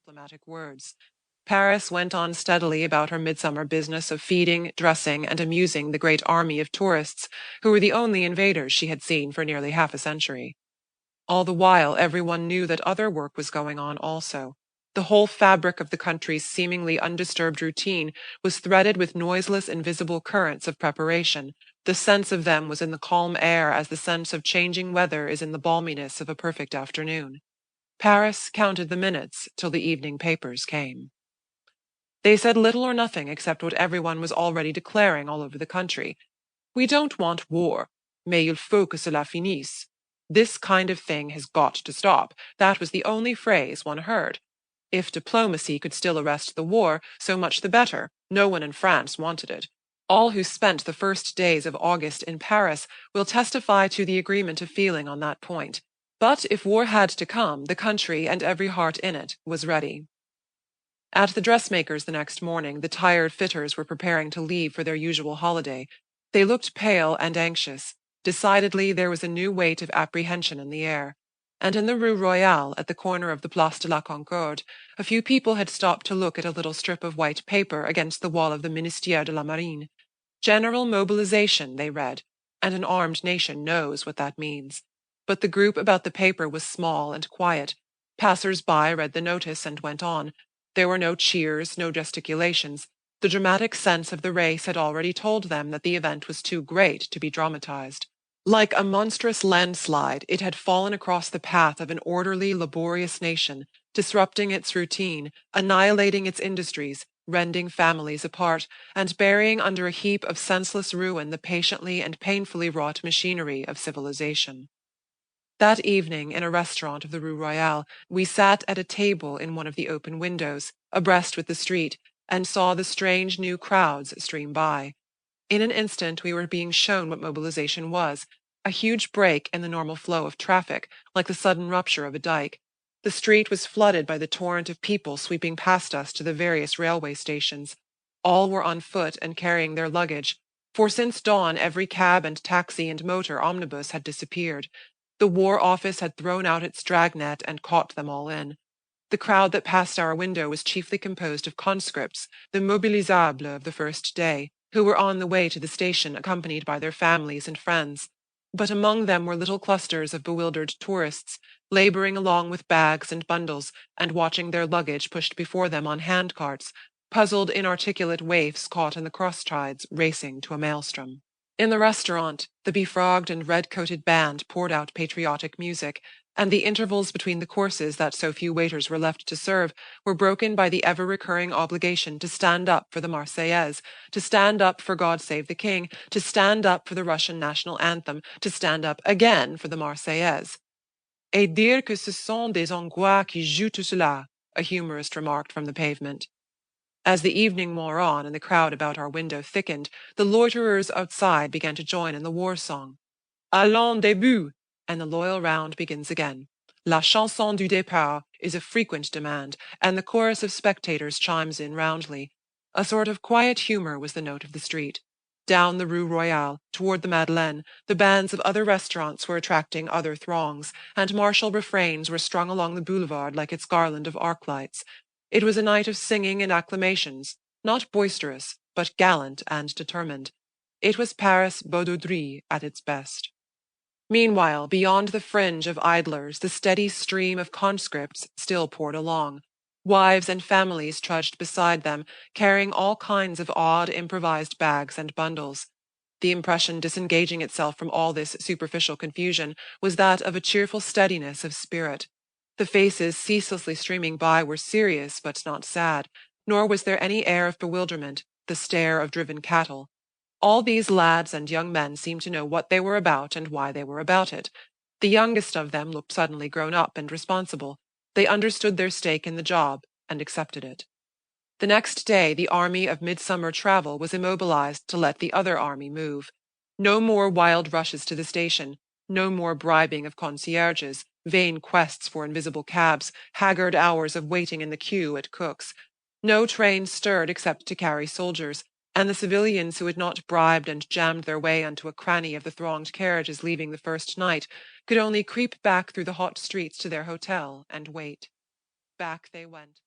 diplomatic words. Paris went on steadily about her midsummer business of feeding, dressing, and amusing the great army of tourists who were the only invaders she had seen for nearly half a century. All the while, everyone knew that other work was going on also. The whole fabric of the country's seemingly undisturbed routine was threaded with noiseless, invisible currents of preparation. The sense of them was in the calm air as the sense of changing weather is in the balminess of a perfect afternoon. Paris counted the minutes till the evening papers came. They said little or nothing except what everyone was already declaring all over the country. We don't want war, mais il faut que cela finisse. This kind of thing has got to stop. That was the only phrase one heard. If diplomacy could still arrest the war, so much the better. No one in France wanted it. All who spent the first days of August in Paris will testify to the agreement of feeling on that point. But if war had to come, the country and every heart in it was ready. At the dressmaker's the next morning, the tired fitters were preparing to leave for their usual holiday. They looked pale and anxious. Decidedly, there was a new weight of apprehension in the air. And in the Rue Royale, at the corner of the Place de la Concorde, a few people had stopped to look at a little strip of white paper against the wall of the Ministère de la Marine. General mobilization, they read, and an armed nation knows what that means. But the group about the paper was small and quiet. Passers-by read the notice and went on. There were no cheers, no gesticulations. The dramatic sense of the race had already told them that the event was too great to be dramatized. Like a monstrous landslide, it had fallen across the path of an orderly, laborious nation, disrupting its routine, annihilating its industries, rending families apart, and burying under a heap of senseless ruin the patiently and painfully wrought machinery of civilization. That evening, in a restaurant of the Rue Royale, we sat at a table in one of the open windows, abreast with the street, and saw the strange new crowds stream by. In an instant we were being shown what mobilization was, a huge break in the normal flow of traffic, like the sudden rupture of a dike. The street was flooded by the torrent of people sweeping past us to the various railway stations. All were on foot and carrying their luggage, for since dawn every cab and taxi and motor omnibus had disappeared. The War Office had thrown out its dragnet and caught them all in. The crowd that passed our window was chiefly composed of conscripts, the mobilisables of the first day, who were on the way to the station accompanied by their families and friends. But among them were little clusters of bewildered tourists, labouring along with bags and bundles, and watching their luggage pushed before them on hand-carts, puzzled inarticulate waifs caught in the cross-tides racing to a maelstrom. In the restaurant, the befrogged and red-coated band poured out patriotic music, and the intervals between the courses that so few waiters were left to serve were broken by the ever-recurring obligation to stand up for the Marseillaise, to stand up for God Save the King, to stand up for the Russian national anthem, to stand up again for the Marseillaise. Et dire que ce sont des Hongrois qui jouent tout cela, a humorist remarked from the pavement. As the evening wore on and the crowd about our window thickened, the loiterers outside began to join in the war song. Allons debout! And the loyal round begins again. La chanson du départ is a frequent demand, and the chorus of spectators chimes in roundly. A sort of quiet humour was the note of the street. Down the Rue Royale, toward the Madeleine, the bands of other restaurants were attracting other throngs, and martial refrains were strung along the boulevard like its garland of arc lights. It was a night of singing and acclamations, not boisterous, but gallant and determined. It was Paris Baudouderie at its best. Meanwhile, beyond the fringe of idlers, the steady stream of conscripts still poured along. Wives and families trudged beside them, carrying all kinds of odd improvised bags and bundles. The impression disengaging itself from all this superficial confusion was that of a cheerful steadiness of spirit. The faces ceaselessly streaming by were serious but not sad, nor was there any air of bewilderment, the stare of driven cattle. All these lads and young men seemed to know what they were about and why they were about it. The youngest of them looked suddenly grown up and responsible. They understood their stake in the job and accepted it. The next day the army of midsummer travel was immobilized to let the other army move. No more wild rushes to the station, no more bribing of concierges, vain quests for invisible cabs, haggard hours of waiting in the queue at Cook's. No train stirred except to carry soldiers, and the civilians who had not bribed and jammed their way into a cranny of the thronged carriages leaving the first night could only creep back through the hot streets to their hotel and wait. Back they went.